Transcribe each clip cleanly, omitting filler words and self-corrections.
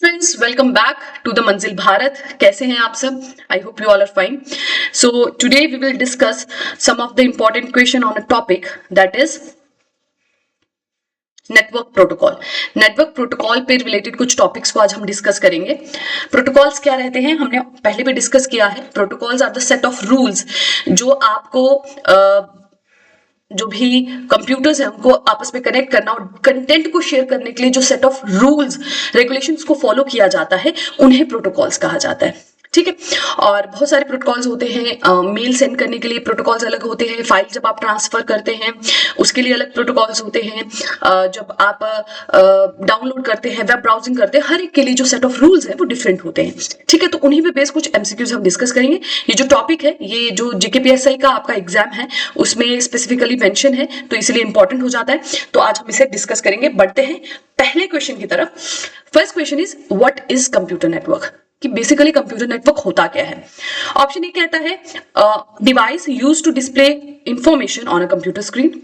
Friends, welcome back to the Manzil Bharat. कैसे हैं आप सब? I hope you all are fine. So today we will discuss some of the important question on a topic that is network protocol. Network protocol पे related कुछ topics को आज हम discuss करेंगे। प्रोटोकॉल्स क्या रहते हैं हमने पहले भी डिस्कस किया है। Protocols are the set of rules जो आपको जो भी कंप्यूटर्स हैं उनको आपस में कनेक्ट करना और कंटेंट को शेयर करने के लिए जो सेट ऑफ रूल्स रेगुलेशंस को फॉलो किया जाता है उन्हें प्रोटोकॉल्स कहा जाता है। ठीक है। और बहुत सारे प्रोटोकॉल्स होते हैं। मेल सेंड करने के लिए प्रोटोकॉल्स अलग होते हैं। फाइल जब आप ट्रांसफर करते हैं उसके लिए अलग प्रोटोकॉल्स होते हैं। जब आप डाउनलोड करते हैं, वेब ब्राउजिंग करते हैं, हर एक के लिए जो सेट ऑफ रूल्स है वो डिफरेंट होते हैं। ठीक है। तो उन्हीं पे बेस कुछ एमसीक्यूज हम डिस्कस करेंगे। ये जो टॉपिक है, ये जो जीकेपीएसआई का आपका एग्जाम है उसमें स्पेसिफिकली मेंशन है, तो इसलिए इंपॉर्टेंट हो जाता है। तो आज हम इसे डिस्कस करेंगे। बढ़ते हैं पहले क्वेश्चन की तरफ। First question is what is computer network, कि बेसिकली कंप्यूटर नेटवर्क होता क्या है। ऑप्शन ए कहता है device used to display information on a computer screen,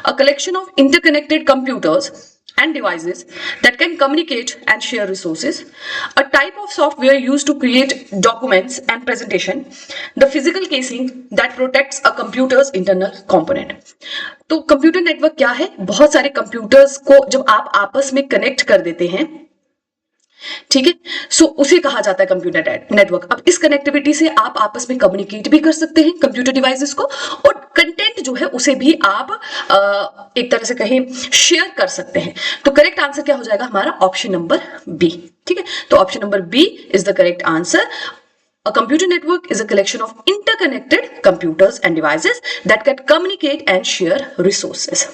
a collection of interconnected computers and devices that can communicate and share resources, a type of software used to create documents and presentation, the physical casing that protects a computer's internal component। तो computer network क्या है? बहुत सारे computers को जब आप आपस में कनेक्ट कर देते हैं, ठीक है, सो उसे कहा जाता है कंप्यूटर नेटवर्क। अब इस कनेक्टिविटी से आप आपस में कम्युनिकेट भी कर सकते हैं कंप्यूटर डिवाइसेस को, और कंटेंट जो है उसे भी आप एक तरह से कहें शेयर कर सकते हैं। तो करेक्ट आंसर क्या हो जाएगा हमारा? Option number B. ठीक है। तो option number B is the correct answer. A computer network is a collection of interconnected computers and devices that can communicate and share resources.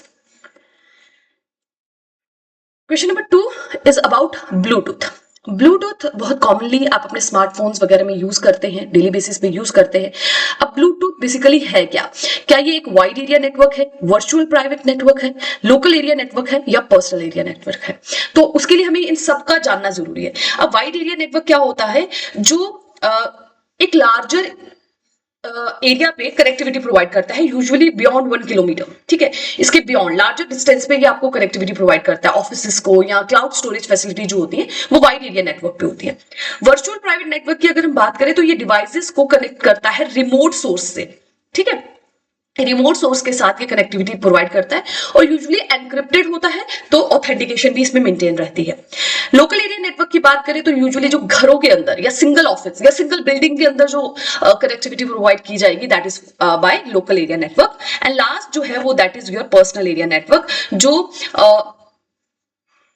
Question number 2 is about Bluetooth. Bluetooth बहुत commonly आप अपने smartphones वगैरह में use करते हैं, daily basis पे use करते हैं। अब ब्लूटूथ बेसिकली है क्या? क्या ये एक वाइड एरिया नेटवर्क है, वर्चुअल प्राइवेट नेटवर्क है, लोकल एरिया नेटवर्क है, या पर्सनल एरिया नेटवर्क है? तो उसके लिए हमें इन सबका जानना जरूरी है। अब वाइड एरिया नेटवर्क क्या होता है? जो एक लार्जर एरिया पे कनेक्टिविटी प्रोवाइड करता है, यूजुअली बियॉन्ड 1 किलोमीटर। ठीक है। इसके बियॉन्ड लार्जर डिस्टेंस पे ये आपको कनेक्टिविटी प्रोवाइड करता है। ऑफिसेस को या क्लाउड स्टोरेज फैसिलिटी जो होती है वो वाइड एरिया नेटवर्क पे होती है। वर्चुअल प्राइवेट नेटवर्क की अगर हम बात करें तो ये डिवाइसेस को कनेक्ट करता है रिमोट सोर्स से। ठीक है। रिमोट सोर्स के साथ ये कनेक्टिविटी प्रोवाइड करता है और यूजुअली एनक्रिप्टेड होता है, तो ऑथेंटिकेशन भी इसमें मेंटेन रहती है। लोकल एरिया नेटवर्क की बात करें तो यूजुअली जो घरों के अंदर या सिंगल ऑफिस या सिंगल बिल्डिंग के अंदर जो कनेक्टिविटी प्रोवाइड की जाएगी that is by local area network. And last जो है वो that is your personal area network, जो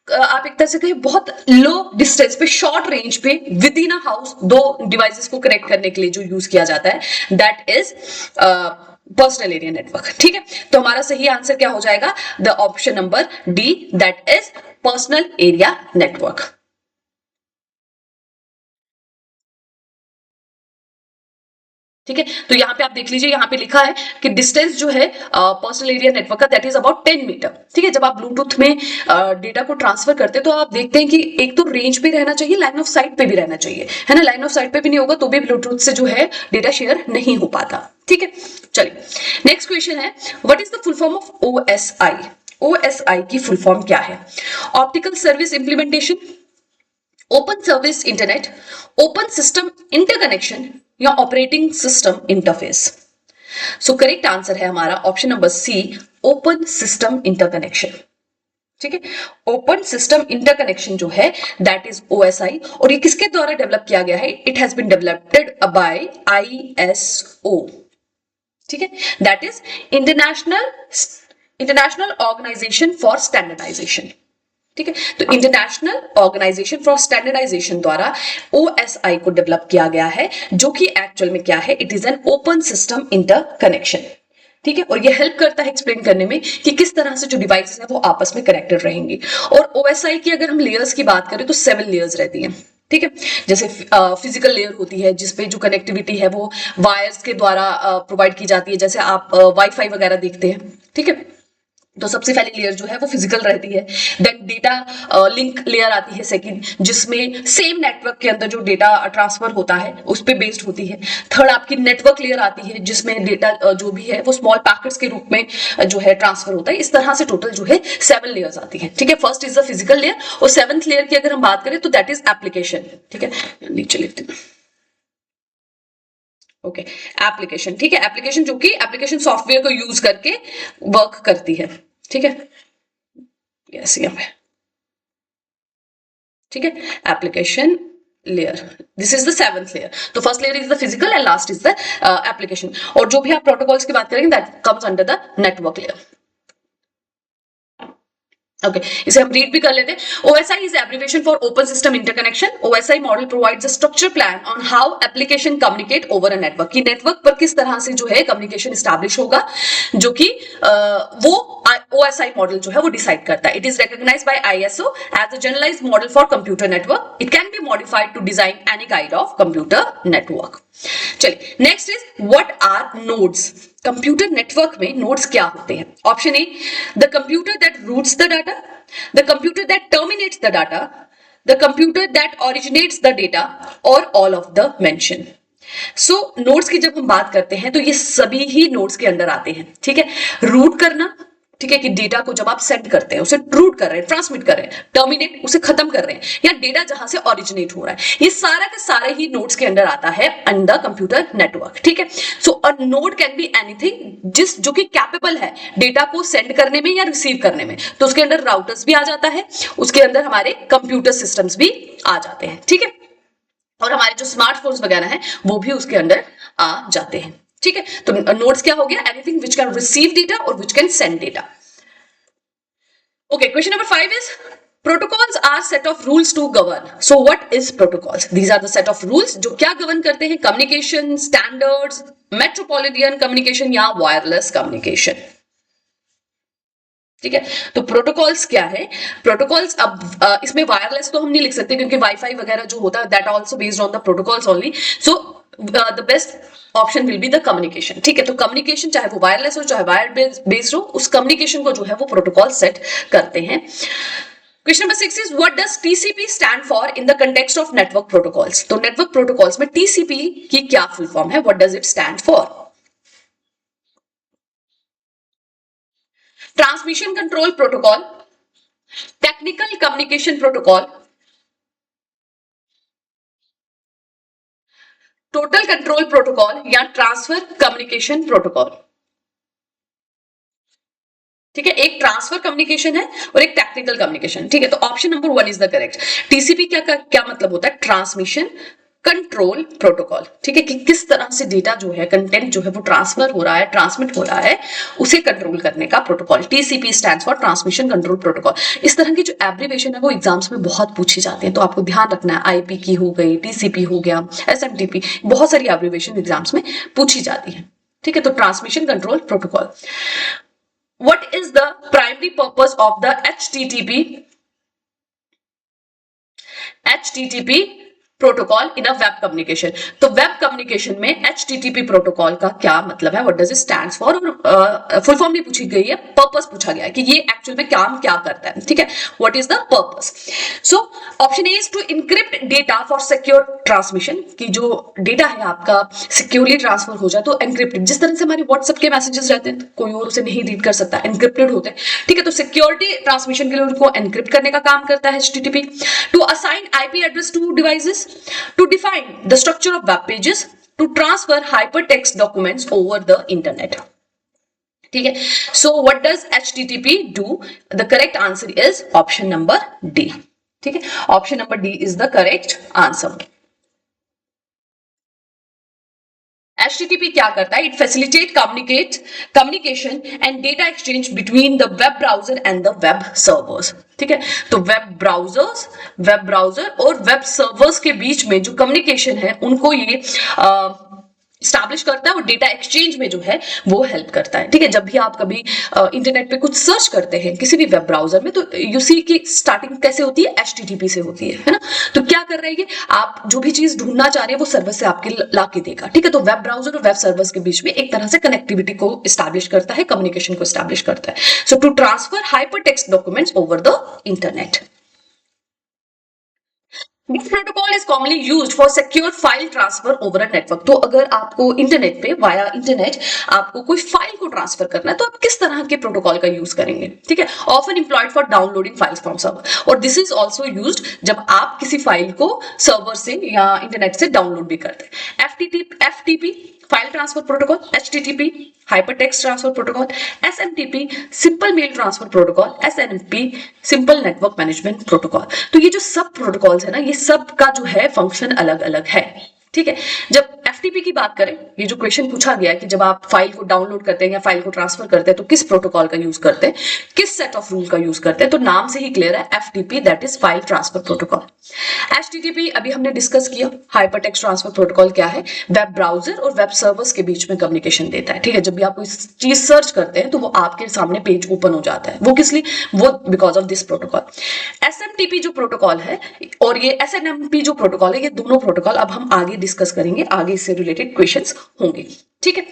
आप एक तरह से कहें बहुत लो डिस्टेंस पे, शॉर्ट रेंज पे विद इन अ हाउस दो डिवाइसेस को कनेक्ट करने के लिए जो यूज किया जाता है that is personal area network. ठीक है। तो हमारा सही आंसर क्या हो जाएगा? The option number D, that is personal area network. ठीक है। तो यहां पे आप देख लीजिए, यहां पे लिखा है कि डिस्टेंस जो है पर्सनल एरिया नेटवर्क का दैट इज अबाउट 10 मीटर। ठीक है। जब आप ब्लूटूथ में डेटा को ट्रांसफर करते हैं तो आप देखते हैं कि एक तो रेंज पे रहना चाहिए, लाइन ऑफ साइट पे भी रहना चाहिए, है ना। लाइन ऑफ साइट पे भी नहीं होगा तो भी ब्लूटूथ से जो है डेटा शेयर नहीं हो पाता। ठीक है। चलिए नेक्स्ट क्वेश्चन है, what is the full form of OSI? OSI की फुल फॉर्म क्या है? Optical service implementation, open service internet, open system interconnection, या operating system interface? So correct answer है हमारा option number C, open system interconnection. ठीक है। Open system interconnection जो है दैट इज ओएसआई, और ये किसके द्वारा डेवलप किया गया है? It has been developed by ISO. ठीक है। That is International Organization for Standardization. ठीक है। तो इंटरनेशनल ऑर्गेनाइजेशन फॉर स्टैंडर्डाइजेशन द्वारा ओएसआई को डेवलप किया गया है, जो कि एक्चुअल में क्या है? It is an open system interconnection. ठीक है। और ये हेल्प करता है एक्सप्लेन करने में कि किस तरह से जो डिवाइसेस है वो आपस में कनेक्टेड रहेंगी। और ओएसआई की अगर हम लेयर्स की बात करें तो 7 लेयर्स रहती हैं। ठीक है। जैसे फिजिकल लेयर होती है जिसपे जो कनेक्टिविटी है वो वायर्स के द्वारा प्रोवाइड की जाती है, जैसे आप वाईफाई वगैरह देखते हैं। ठीक है। तो सबसे पहली लेयर जो है वो फिजिकल रहती है। देन डेटा लिंक लेयर आती है सेकंड, जिसमें सेम नेटवर्क के अंदर जो डेटा ट्रांसफर होता है उस पे बेस्ड होती है। थर्ड आपकी नेटवर्क लेयर आती है, जिसमें डेटा जो भी है वो स्मॉल पैकेट्स के रूप में जो है ट्रांसफर होता है। इस तरह से टोटल जो है 7 लेयर्स आती है। ठीक है, first is the physical layer, और 7th लेयर की अगर हम बात करें तो दैट इज एप्लीकेशन। ठीक है, नीचे लिखते हैं। Okay, application. ठीक है, एप्लीकेशन जो कि एप्लीकेशन सॉफ्टवेयर को यूज करके वर्क करती है। ठीक है, यस, यहाँ पे ठीक है, application layer, this is the 7th layer. तो first layer is the physical and last is the application. और जो भी आप प्रोटोकॉल्स की बात करेंगे that comes under the network layer. Okay, इसे हम रीड भी कर लेते हैं। OSI is abbreviation for Open System Interconnection. OSI model provides a structure plan on how application communicate over a network. कि नेटवर्क पर किस तरह से जो है कम्युनिकेशन स्टैब्लिश होगा, जो कि वो OSI मॉडल जो है वो डिसाइड करता है। It is recognized by ISO as a generalized model for computer network. It can be modified to design any kind of computer network. चलिए, next is what are nodes. Computer network में nodes क्या होते हैं? Option A, the computer that routes the data, the computer that terminates the data, the computer that originates the data, और all of the mention. So nodes की जब हम बात करते हैं तो ये सभी ही नोड्स के अंदर आते हैं। ठीक है, रूट करना, ठीक है, कि डेटा को जब आप सेंड करते हैं उसे रूट कर रहे हैं, ट्रांसमिट कर रहे हैं, टर्मिनेट उसे खत्म कर रहे हैं, या डेटा जहां से ओरिजिनेट हो रहा है, ये सारा के सारे ही नोड्स के अंदर आता है इन द कंप्यूटर नेटवर्क। ठीक है, so a node can be anything जो कि कैपेबल है डेटा को सेंड करने में या रिसीव करने में। तो उसके अंदर राउटर्स भी आ जाता है, उसके अंदर हमारे कंप्यूटर सिस्टम्स भी आ जाते हैं। ठीक है, और हमारे जो स्मार्टफोन्स वगैरह हैं वो भी उसके अंदर आ जाते हैं। ठीक है, तो नोड्स क्या हो गया? Anything which can receive data और which can send data. Okay, question number 5 is protocols are set of rules to govern. So what is protocols? These are the set of rules जो क्या govern करते हैं? communication standards, metropolitan communication या wireless communication. ठीक है, तो protocols क्या है? प्रोटोकॉल्स अब इसमें वायरलेस तो हम नहीं लिख सकते क्योंकि वाईफाई वगैरह जो होता है that also based on the protocols only. So the best option will be the communication. ठीक है, तो कम्युनिकेशन चाहे वो वायरलेस हो चाहे वायर बेस्ड हो, उस कम्युनिकेशन को जो है वो प्रोटोकॉल सेट करते हैं। Question number 6 is what does TCP stand for in the context of network protocols. तो नेटवर्क प्रोटोकॉल्स में टीसीपी की क्या फुल फॉर्म है? What does it stand for? Transmission control protocol, technical communication protocol, total control protocol, या transfer communication protocol. ठीक है, एक transfer communication है और एक टेक्निकल कम्युनिकेशन। ठीक है, तो option number 1 is the correct. TCP क्या मतलब होता है? Transmission control protocol. ठीक है, कि किस तरह से डेटा जो है, कंटेंट जो है वो ट्रांसफर हो रहा है, ट्रांसमिट हो रहा है, उसे कंट्रोल करने का protocol. TCP stands for transmission control protocol. इस तरह की जो एब्रिविएशन है वो एग्जाम्स में बहुत पूछी जाती है, तो आपको ध्यान रखना है। आईपी की हो गई, टीसीपी हो गया, एसएमटीपी, बहुत सारी एब्रिविएशन एग्जाम्स में पूछी जाती है। ठीक है, तो transmission control protocol. What is the primary purpose of the HTTP protocol in a web communication? तो वेब कम्युनिकेशन में HTTP प्रोटोकॉल का क्या मतलब है? What does it stands for? Full form नहीं पूछी गई है, पर्पस पूछा गया है कि ये एक्चुअल में काम क्या करता है। ठीक है, what is the purpose? So option A is to encrypt data for secure transmission, कि जो डेटा है आपका सिक्योरली ट्रांसफर हो जाए, तो एनक्रिप्टेड, जिस तरह से हमारे व्हाट्सएप के मैसेजेस रहते हैं, कोई और उसे नहीं रीड कर सकता, एनक्रिप्टेड होते हैं। ठीक है, तो सिक्योरिटी ट्रांसमिशन के लिए उनको एनक्रिप्ट करने का काम करता है HTTP। To assign IP address to devices, to define the structure of web pages, to transfer hypertext documents over the internet. ठीक है, so what does HTTP do? The correct answer is option number D. ठीक है, option number D is the correct answer. HTTP क्या करता है? It facilitate communication and data exchange between the web browser and the web servers. ठीक है, तो web browser और web servers के बीच में जो कम्युनिकेशन है उनको ये स्टैब्लिश करता है और डेटा एक्सचेंज में जो है वो हेल्प करता है। ठीक है, जब भी आप कभी इंटरनेट पे कुछ सर्च करते हैं किसी भी वेब ब्राउजर में, तो यू सी की स्टार्टिंग कैसे होती है, HTTP से होती है ना। तो क्या कर रही है, आप जो भी चीज ढूंढना चाह रहे हैं वो सर्वर से आपके ला के देगा। ठीक है, तो वेब ब्राउजर और वेब सर्वर्स के बीच में एक तरह से कनेक्टिविटी को स्टैब्लिश करता है, कम्युनिकेशन को स्टैब्लिश करता है। So to transfer hypertext documents over the internet. This protocol is commonly used for secure file transfer over a network। तो अगर आपको इंटरनेट पे वाया इंटरनेट आपको कोई फाइल को ट्रांसफर करना है तो आप किस तरह के प्रोटोकॉल का यूज करेंगे। ठीक है, often employed for downloading files from server, और दिस इज ऑल्सो यूज्ड जब आप किसी फाइल को सर्वर से या इंटरनेट से डाउनलोड भी करते हैं। FTP file transfer protocol, HTTP hyper text transfer protocol, SMTP simple mail transfer protocol, SNMP simple network management protocol. तो ये जो सब प्रोटोकॉल्स है ना, ये सब का जो है फंक्शन अलग अलग है। ठीक है, जब FTP की बात करें, ये जो क्वेश्चन पूछा गया कि जब आप फाइल को डाउनलोड करते हैं या फाइल को ट्रांसफर करते हैं तो किस प्रोटोकॉल का यूज करते हैं, किस सेट ऑफ रूल का यूज करते हैं, तो नाम से ही क्लियर है, FTP that is file transfer protocol. HTTP अभी हमने डिस्कस किया, हाइपर टेक्स्ट ट्रांसफर प्रोटोकॉल क्या है, वेब ब्राउजर और वेब सर्वर्स के बीच में कम्युनिकेशन देता है। ठीक है, जब भी आप कोई चीज सर्च करते हैं तो वो आपके सामने पेज ओपन हो जाता है, वो किस लिए, वो because of this protocol. SMTP जो प्रोटोकॉल है और ये SNMP जो प्रोटोकॉल है, ये दोनों प्रोटोकॉल अब हम आगे डिस्कस करेंगे, आगे इससे रिलेटेड क्वेश्चंस होंगे। ठीक है,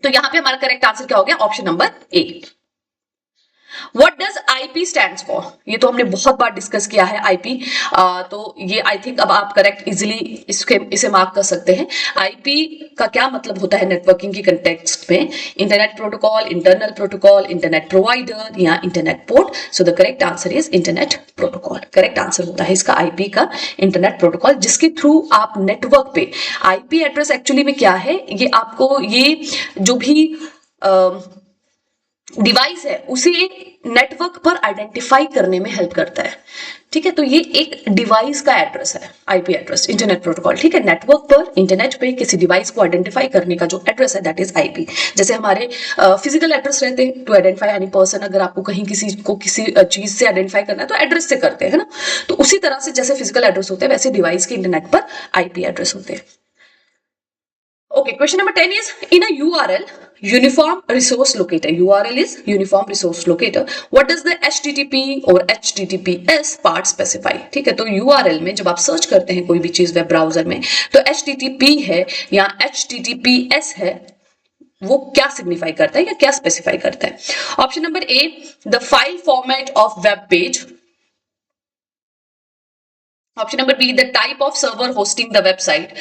तो यहां पे हमारा करेक्ट आंसर क्या हो गया, option number A. What does IP stands for? ये तो हमने बहुत बार डिस्कस किया है IP, तो ये आई थिंक अब आप करेक्ट इजिली इसे मार्क कर सकते हैं। IP का क्या मतलब होता है नेटवर्किंग की कंटेक्स्ट में, internet protocol, internal protocol, internet provider या internet port. So the correct answer is internet protocol. Correct answer होता है इसका IP का इंटरनेट प्रोटोकॉल, जिसके थ्रू आप नेटवर्क पे IP एड्रेस एक्चुअली में क्या है, ये आपको ये जो भी डिवाइस है उसे नेटवर्क पर आइडेंटिफाई करने में हेल्प करता है। ठीक है, तो ये एक डिवाइस का एड्रेस है, IP एड्रेस, इंटरनेट प्रोटोकॉल। ठीक है, नेटवर्क पर इंटरनेट पे किसी डिवाइस को आइडेंटिफाई करने का जो एड्रेस है दैट इज IP। जैसे हमारे फिजिकल एड्रेस रहते हैं टू आइडेंटिफाई एनी पर्सन, अगर आपको कहीं किसी को किसी चीज से आइडेंटिफाई करना है तो एड्रेस से करते हैं ना, तो उसी तरह से जैसे फिजिकल एड्रेस होते हैं वैसे डिवाइस के इंटरनेट पर IP एड्रेस होते हैं। Okay, question number 10 is in a URL, uniform resource locator. URL is uniform resource locator. What does the HTTP or HTTPS part specify? ठीक है, तो URL में जब आप सर्च करते हैं कोई भी चीज वेब ब्राउजर में, तो HTTP है या HTTPS है, वो क्या सिग्निफाई करता है या क्या स्पेसिफाई करता है। Option number A, the file format of web page. Option number B, the type of server hosting the website.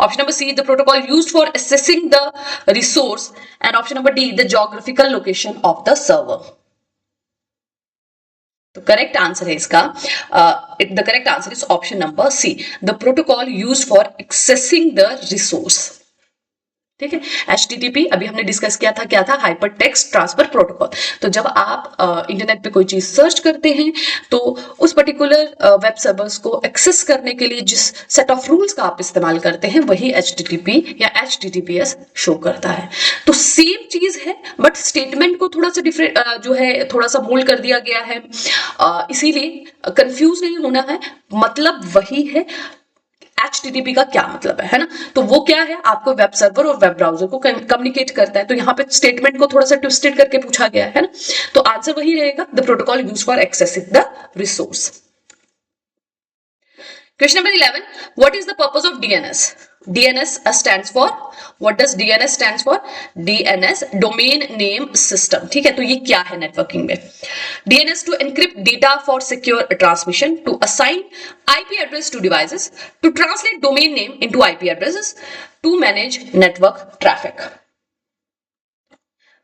Option number C, the protocol used for accessing the resource. And option number D, the geographical location of the server. The correct answer है इसका, the correct answer is option number C, the protocol used for accessing the resource. ठीक है, HTTP अभी हमने discuss किया था, क्या था, हाइपर टेक्स्ट ट्रांसफर प्रोटोकॉल। तो जब आप इंटरनेट पे कोई चीज सर्च करते हैं तो उस पर्टिकुलर वेब सर्वर्स को एक्सेस करने के लिए जिस सेट ऑफ रूल्स का आप इस्तेमाल करते हैं वही HTTP या HTTPS शो करता है। तो सेम चीज है बट स्टेटमेंट को थोड़ा सा डिफरेंट जो है थोड़ा सा मोल्ड कर दिया गया है, इसीलिए कंफ्यूज नहीं होना है, मतलब वही है। HTTP का क्या मतलब है ना, तो वो क्या है, आपको वेब सर्वर और वेब ब्राउजर को कम्युनिकेट करता है। तो यहाँ पे स्टेटमेंट को थोड़ा सा ट्विस्टेड करके पूछा गया है ना, तो आंसर वही रहेगा, the protocol used for accessing the resource. Question number 11, what is the purpose of DNS? DNS stands for, what does DNS stands for? DNS domain name system। ठीक है, तो ये क्या है नेटवर्किंग में, DNS to encrypt data for secure transmission, to assign IP address to devices, to translate domain name into IP addresses, to manage network traffic।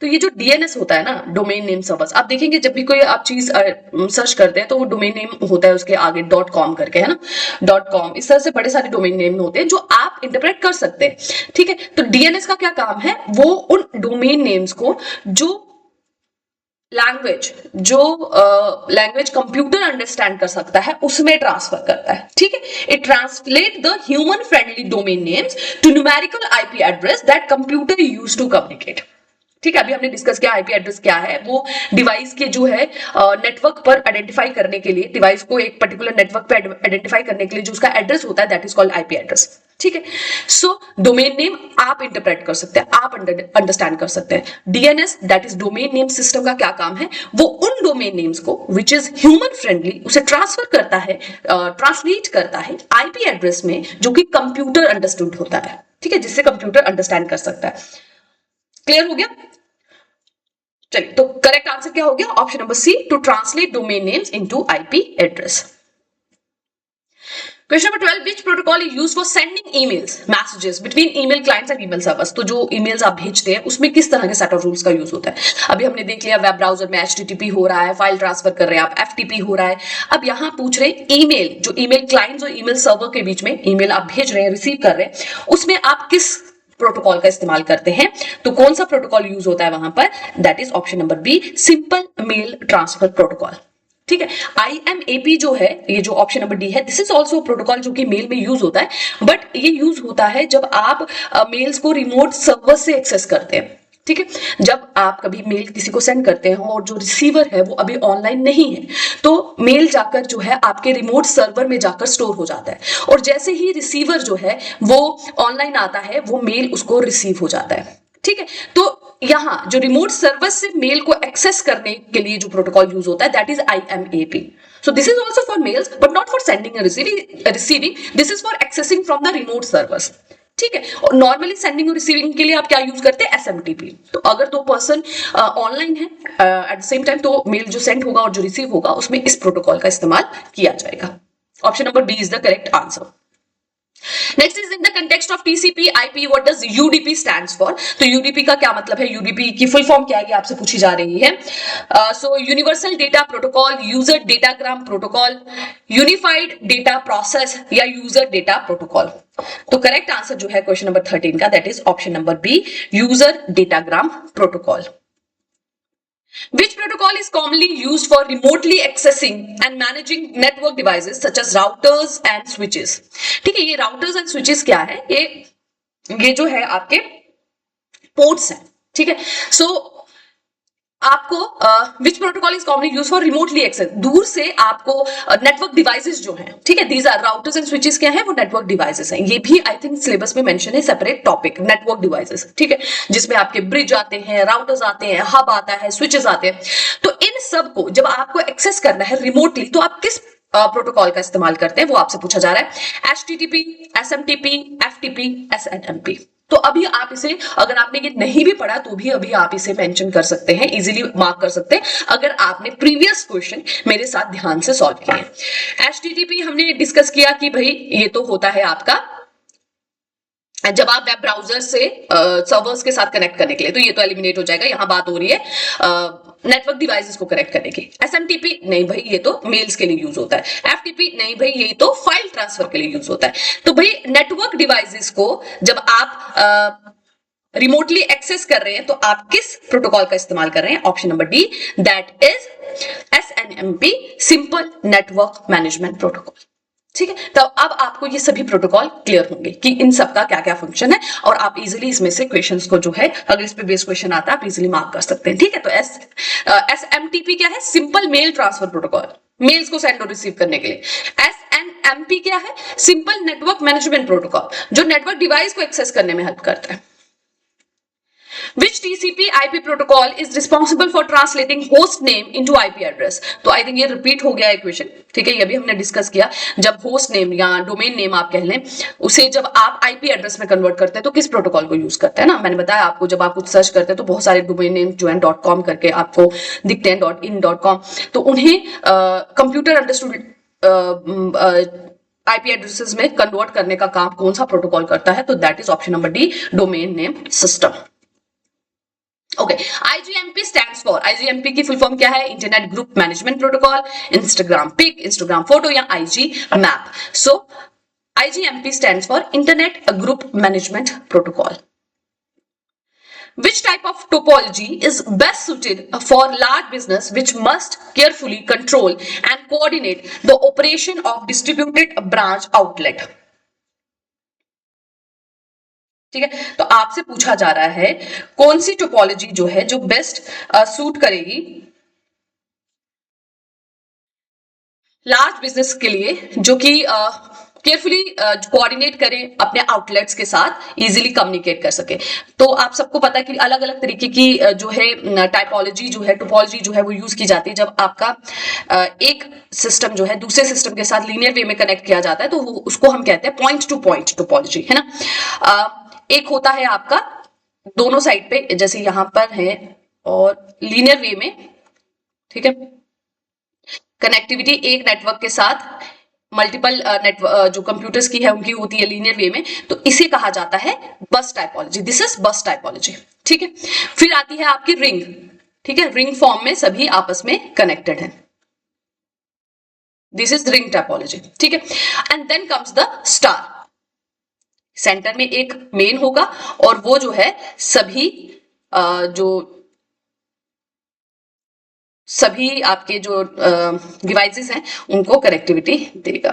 तो ये जो DNS होता है ना, डोमेन नेम सर्वर्स, आप देखेंगे जब भी कोई आप चीज सर्च करते हैं तो वो डोमेन नेम होता है उसके आगे .com करके, है ना, .com, इस तरह से बड़े सारे डोमेन नेम होते हैं जो आप इंटरप्रेट कर सकते हैं। ठीक है, तो DNS का क्या काम है, वो उन डोमेन नेम्स को जो लैंग्वेज कंप्यूटर अंडरस्टैंड कर सकता है उसमें ट्रांसफर करता है। ठीक है, it translate the human friendly domain names to numerical IP address that computer use to communicate. ठीक है, अभी हमने डिस्कस किया IP एड्रेस क्या है, वो डिवाइस के जो है नेटवर्क पर आइडेंटिफाई करने के लिए, डिवाइस को एक पर्टिकुलर नेटवर्क पे आइडेंटिफाई करने के लिए जो उसका एड्रेस होता है that is called IP address. ठीक है। सो डोमेन नेम आप इंटरप्रेट कर सकते हैं, आप अंडरस्टैंड कर सकते हैं। DNS that is domain name system का क्या काम है, वो उन डोमेन नेम्स को विच इज ह्यूमन फ्रेंडली उसे ट्रांसफर करता है, ट्रांसलेट करता है आईपी एड्रेस में जो कि कंप्यूटर अंडरस्टूड होता है, ठीक है, जिससे कंप्यूटर अंडरस्टैंड कर सकता है। क्लियर हो गया? चलिए, तो करेक्ट आंसर क्या हो गया? Option number C, to translate domain names into IP address. Question number 12, which protocol is used for sending emails, messages between email clients and email servers? तो जो emails आप भेजते हैं उसमें किस तरह के सेट ऑफ रूल्स का यूज होता है? अभी हमने देख लिया वेब ब्राउजर में HTTP हो रहा है, फाइल ट्रांसफर कर रहे हैं आप, FTP हो रहा है। अब यहाँ पूछ रहे हैं ईमेल, जो ईमेल क्लाइंट्स और ईमेल सर्वर के बीच में ईमेल आप भेज रहे हैं, रिसीव कर रहे हैं, उसमें आप किस प्रोटोकॉल का इस्तेमाल करते हैं? तो कौन सा प्रोटोकॉल यूज होता है वहां पर? That is option number B, simple mail transfer protocol. ठीक है, IMAP जो है, ये जो ऑप्शन नंबर डी है, दिस इज ऑल्सो प्रोटोकॉल जो कि मेल में यूज होता है, बट ये यूज होता है जब आप मेल्स को रिमोट सर्वर से एक्सेस करते हैं। ठीक है, जब आप कभी मेल किसी को सेंड करते हैं और जो रिसीवर है वो अभी ऑनलाइन नहीं है, तो मेल जाकर जो है आपके रिमोट सर्वर में जाकर स्टोर हो जाता है, और जैसे ही रिसीवर जो है वो ऑनलाइन आता है, वो मेल उसको रिसीव हो जाता है। ठीक है, तो यहां जो रिमोट सर्वर से मेल को एक्सेस करने के लिए जो प्रोटोकॉल यूज होता है, that is IMAP। So this is also for mails but not for sending end receiving, this is for accessing from the remote servers. ठीक है, और नॉर्मली सेंडिंग और रिसीविंग के लिए आप क्या यूज करते हैं? SMTP। तो अगर तो पर्सन ऑनलाइन है एट द सेम टाइम, तो मेल जो सेंड होगा और जो रिसीव होगा उसमें इस प्रोटोकॉल का इस्तेमाल किया जाएगा। Option number B is the correct answer. Next is in the context of TCP IP what does UDP stands for? तो UDP का क्या मतलब है, UDP की फुल फॉर्म क्या है, आपसे पूछी जा रही है। So universal data protocol, user datagram protocol, unified data process, या यूजर डेटा प्रोटोकॉल? तो करेक्ट आंसर जो है क्वेश्चन नंबर 13 का, that is option number B, user datagram protocol. Which protocol is commonly used for remotely accessing and managing network devices such as routers and switches? ठीक है, ये routers and switches क्या है? ये जो है आपके पोर्ट्स हैं। ठीक है, सो आपको which protocol is commonly use for remotely access, दूर से आपको नेटवर्क डिवाइसेस जो हैं, ठीक है, these are routers and switches, क्या है वो नेटवर्क डिवाइसेस हैं। ये भी आई थिंक सिलेबस में मेंशन है, सेपरेट टॉपिक, नेटवर्क डिवाइसेस। ठीक है, जिसमें आपके ब्रिज आते हैं, राउटर्स आते हैं, हब आता है, स्विचेस आते हैं। तो इन सब को जब आपको एक्सेस करना है रिमोटली, तो आप किस प्रोटोकॉल का इस्तेमाल करते हैं, वो आपसे पूछा जा रहा है। HTTP, SMTP, FTP, SNMP। तो अभी आप इसे, अगर आपने ये नहीं भी पढ़ा तो भी अभी आप इसे मेंशन कर सकते हैं, इजीली मार्क कर सकते हैं अगर आपने प्रीवियस क्वेश्चन मेरे साथ ध्यान से सॉल्व किए। HTTP हमने डिस्कस किया कि भाई ये तो होता है आपका जब आप वेब ब्राउजर से सर्वर्स के साथ कनेक्ट करने के लिए, तो ये तो एलिमिनेट हो जाएगा, यहां बात हो रही है नेटवर्क डिवाइसेस को कनेक्ट करने की। SMTP नहीं भाई, ये तो मेल्स के लिए यूज होता है। FTP नहीं भाई, ये तो फाइल ट्रांसफर के लिए यूज होता है। तो भाई नेटवर्क डिवाइसेस को जब आप रिमोटली एक्सेस कर रहे हैं, तो आप किस प्रोटोकॉल का इस्तेमाल कर रहे हैं? Option number D, that is SNMP, simple network management protocol. ठीक है, तो अब आपको ये सभी प्रोटोकॉल क्लियर होंगे कि इन सब का क्या क्या फंक्शन है, और आप इजीली इसमें से क्वेश्चंस को जो है, अगर इस पे बेस क्वेश्चन आता है, आप इजीली मार्क कर सकते हैं। ठीक है, तो SMTP क्या है? Simple mail transfer protocol, mails को सेंड और रिसीव करने के लिए। SNMP क्या है? सिंपल नेटवर्क मैनेजमेंट प्रोटोकॉल, जो नेटवर्क डिवाइस को एक्सेस करने में हेल्प करता है। Which TCP IP protocol is responsible for translating host name into IP address? तो आई थिंक ये रिपीट हो गया है क्वेश्चन। ठीक है, ये भी हमने डिस्कस किया, जब होस्ट नेम या डोमेन नेम आप कह लें, उसे जब आप IP एड्रेस में कन्वर्ट करते हैं तो किस प्रोटोकॉल को यूज करते हैं ना। मैंने बताया आपको, जब आप कुछ सर्च करते हैं तो बहुत सारे डोमेन नेम जो है .com करके आपको दिखते हैं, .in, .com, तो उन्हें कंप्यूटर अंडरस्टूड IP एड्रेसेस में कन्वर्ट करने का काम कौन सा प्रोटोकॉल करता है? तो that is option number D, domain name system. Okay, IGMP stands for, IGMP की फुल फॉर्म क्या है? Internet group management protocol, Instagram pic, Instagram photo, या IG map. So IGMP stands for internet group management protocol. Which type of topology is best suited for large business which must carefully control and coordinate the operation of distributed branch outlet? ठीक है, तो आपसे पूछा जा रहा है कौन सी topology जो है जो बेस्ट सूट करेगी लार्ज बिजनेस के लिए जो कि केयरफुली कोऑर्डिनेट करें अपने आउटलेट्स के साथ, इजीली कम्युनिकेट कर सके। तो आप सबको पता है कि अलग अलग तरीके की जो है टाइपोलॉजी जो है, टोपोलॉजी जो है वो यूज की जाती है जब आपका एक सिस्टम जो है दूसरे सिस्टम के साथ लीनियर वे में कनेक्ट किया जाता है, तो उसको हम कहते हैं पॉइंट टू पॉइंट टोपोलॉजी, है ना। एक होता है आपका दोनों साइड पे, जैसे यहां पर है, और लीनियर वे में, ठीक है, कनेक्टिविटी एक नेटवर्क के साथ मल्टीपल नेटवर्क जो कंप्यूटर्स की है उनकी होती है लीनियर वे में, तो इसे कहा जाता है बस टाइपोलॉजी। दिस इज बस टाइपोलॉजी, ठीक है। फिर आती है आपकी रिंग, ठीक है, रिंग फॉर्म में सभी आपस में कनेक्टेड है, दिस इज रिंग टाइपोलॉजी, ठीक है। And then comes the star, center में एक मेन होगा और वो जो है सभी आपके जो डिवाइसेस हैं उनको कनेक्टिविटी देगा,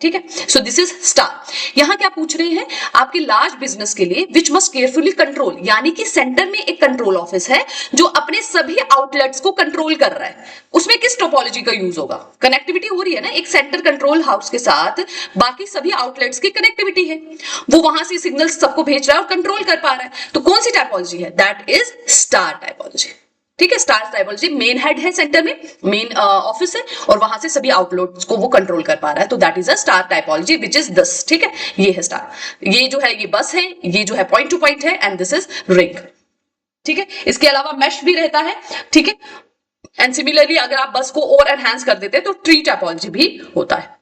ठीक है। So this is star. यहां क्या पूछ रहे हैं, आपके लार्ज बिजनेस के लिए विच मस्ट केयरफुली कंट्रोल, यानी कि सेंटर में एक कंट्रोल ऑफिस है जो अपने सभी आउटलेट्स को कंट्रोल कर रहा है, उसमें किस टोपोलॉजी का यूज होगा। कनेक्टिविटी हो रही है ना, एक सेंटर कंट्रोल हाउस के साथ बाकी सभी आउटलेट्स की कनेक्टिविटी है, वो वहां से सिग्नल सबको भेज रहा है और कंट्रोल कर पा रहा है, तो कौन सी टाइपोलॉजी है, दैट इज स्टार टाइपोलॉजी, ठीक है। स्टार टाइपोलॉजी, मेन हेड है सेंटर में, मेन ऑफिस है और वहां से सभी आउटलेट्स को वो कंट्रोल कर पा रहा है, तो that is a star typology which is this, ठीक है। ये है स्टार, ये जो है ये बस है, ये जो है पॉइंट टू पॉइंट है, एंड दिस इज रिंग, ठीक है। इसके अलावा मैश भी रहता है, ठीक है। एंड सिमिलरली अगर आप बस को और एनहांस कर देते हैं तो ट्री टाइपोलॉजी भी होता है।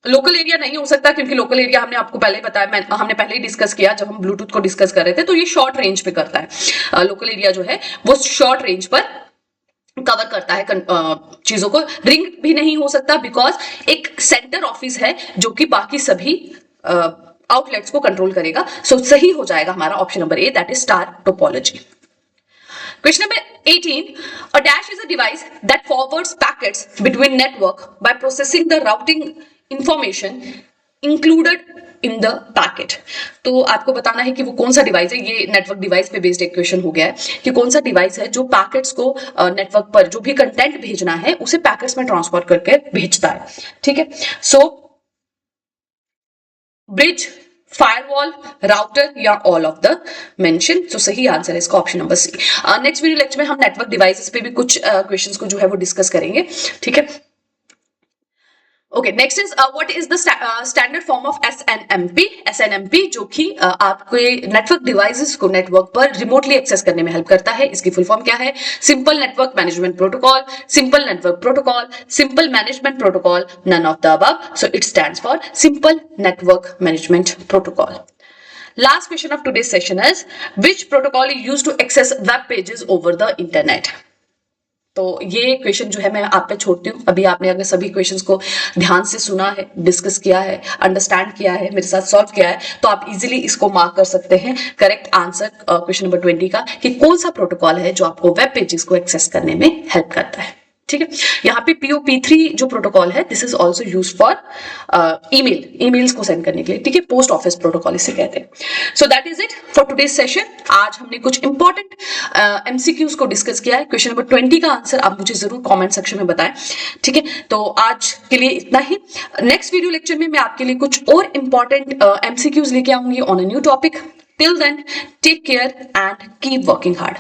लोकल एरिया नहीं हो सकता क्योंकि लोकल एरिया हमने आपको पहले बताया, हमने पहले ही डिस्कस किया जब हम ब्लूटूथ को डिस्कस कर रहे थे, तो ये शॉर्ट रेंज पे करता है। लोकल एरिया जो है वो शॉर्ट रेंज पर कवर करता है चीजों को। रिंग भी नहीं हो सकता बिकॉज एक सेंटर ऑफिस है जो कि बाकी सभी आउटलेट्स को कंट्रोल करेगा। सो सही हो जाएगा हमारा option number A, that is star topology. Question number 18. A dash is a device that forwards packets between network by processing the routing information included in the packet. तो आपको बताना है कि वो कौन सा डिवाइस है। ये नेटवर्क डिवाइस पे बेस्ड एक क्वेश्चन हो गया है कि कौन सा डिवाइस है जो पैकेट्स को नेटवर्क पर जो भी कंटेंट भेजना है उसे पैकेट्स में ट्रांसफर करके भेजता है, ठीक है। सो ब्रिज, फायरवॉल, राउटर या ऑल ऑफ द मेंशन। तो सही आंसर है इसका option number C. Next video lecture में हम नेटवर्क डिवाइसेस पे भी कुछ क्वेश्चंस को जो है वो डिस्कस करेंगे, ठीक है। Okay, next is what is the standard form of SNMP. SNMP जो कि आपके नेटवर्क डिवाइसेस को नेटवर्क पर रिमोटली एक्सेस करने में हेल्प करता है। इसकी फुल फॉर्म क्या है, simple network management protocol, simple network protocol, simple management protocol, none of the above. So it stands for simple network management protocol. Last question of today's session is which protocol is used to access web pages over the internet? तो ये question जो है मैं आप पे छोड़ती हूँ। अभी आपने अगर सभी क्वेश्चंस को ध्यान से सुना है, डिस्कस किया है, अंडरस्टैंड किया है, मेरे साथ सॉल्व किया है, तो आप इजीली इसको मार्क कर सकते हैं करेक्ट आंसर क्वेश्चन नंबर 20 का कि कौन सा प्रोटोकॉल है जो आपको वेब पेजेस को एक्सेस करने में हेल्प करता है, ठीक है। यहाँ पे POP3 जो प्रोटोकॉल है this is also use for emails को सेंड करने के लिए, ठीक है। पोस्ट ऑफिस प्रोटोकॉल इसे कहते हैं। So that is it for today's session. आज हमने कुछ इंपॉर्टेंट MCQs को डिस्कस किया है। क्वेश्चन नंबर 20 का आंसर आप मुझे जरूर कॉमेंट सेक्शन में बताएं, ठीक है। तो आज के लिए इतना ही। नेक्स्ट वीडियो लेक्चर में मैं आपके लिए कुछ और इंपॉर्टेंट MCQs लेके आऊंगी on a new topic. Till then take care and keep working hard.